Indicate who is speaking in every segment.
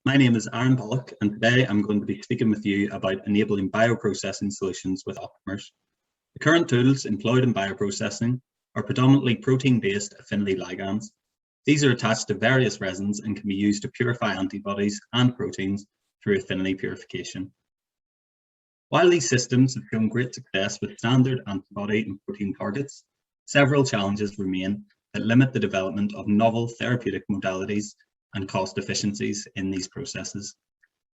Speaker 1: My name is Aaron Pollock, and today I'm going to be speaking with you about enabling bioprocessing solutions with Optimers. The current tools employed in bioprocessing are predominantly protein-based affinity ligands. These are attached to various resins and can be used to purify antibodies and proteins through affinity purification. While these systems have shown great success with standard antibody and protein targets, several challenges remain that limit the development of novel therapeutic modalities and cost efficiencies in these processes.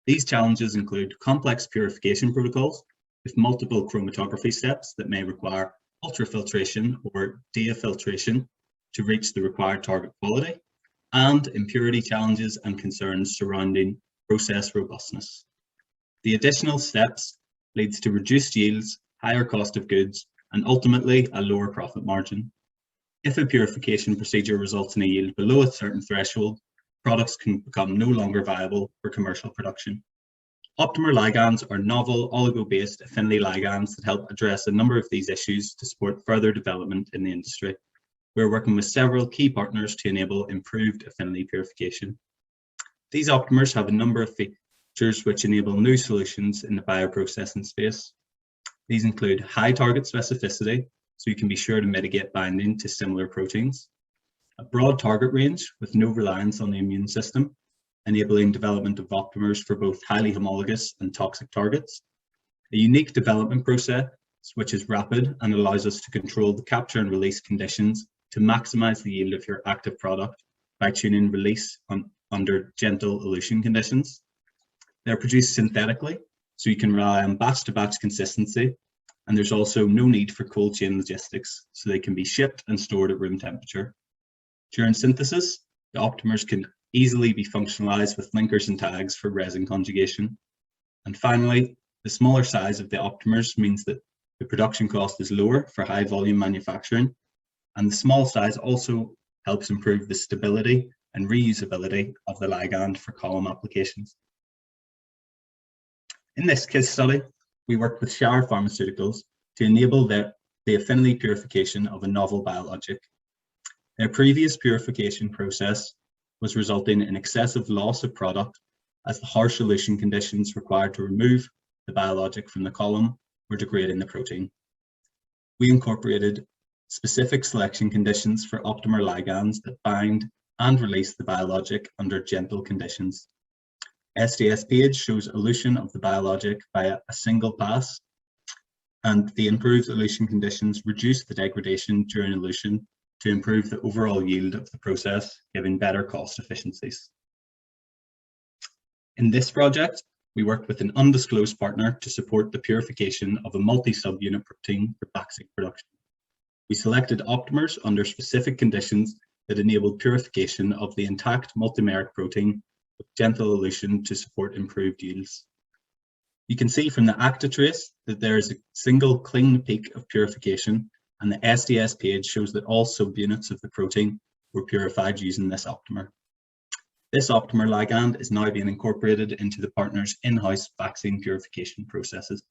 Speaker 1: These challenges include complex purification protocols with multiple chromatography steps that may require ultrafiltration or diafiltration to reach the required target quality, and impurity challenges and concerns surrounding process robustness. The additional steps leads to reduced yields, higher cost of goods, and ultimately a lower profit margin. If a purification procedure results in a yield below a certain threshold, products can become no longer viable for commercial production. Optimer ligands are novel oligo-based affinity ligands that help address a number of these issues to support further development in the industry. We're working with several key partners to enable improved affinity purification. These Optimers have a number of features which enable new solutions in the bioprocessing space. These include high target specificity, so you can be sure to mitigate binding to similar proteins, a broad target range with no reliance on the immune system, enabling development of Optimers for both highly homologous and toxic targets, a unique development process which is rapid and allows us to control the capture and release conditions to maximize the yield of your active product by tuning release under gentle elution conditions. They're produced synthetically, so you can rely on batch-to-batch consistency, and there's also no need for cold chain logistics, so they can be shipped and stored at room temperature. During synthesis, the Optimers can easily be functionalized with linkers and tags for resin conjugation. And finally, the smaller size of the Optimers means that the production cost is lower for high volume manufacturing, and the small size also helps improve the stability and reusability of the ligand for column applications. In this case study, we worked with Shire Pharmaceuticals to enable the affinity purification of a novel biologic. Their previous purification process was resulting in excessive loss of product as the harsh elution conditions required to remove the biologic from the column were degrading the protein. We incorporated specific selection conditions for Optimer ligands that bind and release the biologic under gentle conditions. SDS page shows elution of the biologic via a single pass, and the improved elution conditions reduce the degradation during elution to improve the overall yield of the process, giving better cost efficiencies. In this project, we worked with an undisclosed partner to support the purification of a multi-subunit protein for vaccine production. We selected Optimers under specific conditions that enabled purification of the intact multimeric protein with gentle elution to support improved yields. You can see from the active trace that there is a single clean peak of purification, and the SDS page shows that all subunits of the protein were purified using this Optimer. This Optimer ligand is now being incorporated into the partner's in-house vaccine purification processes.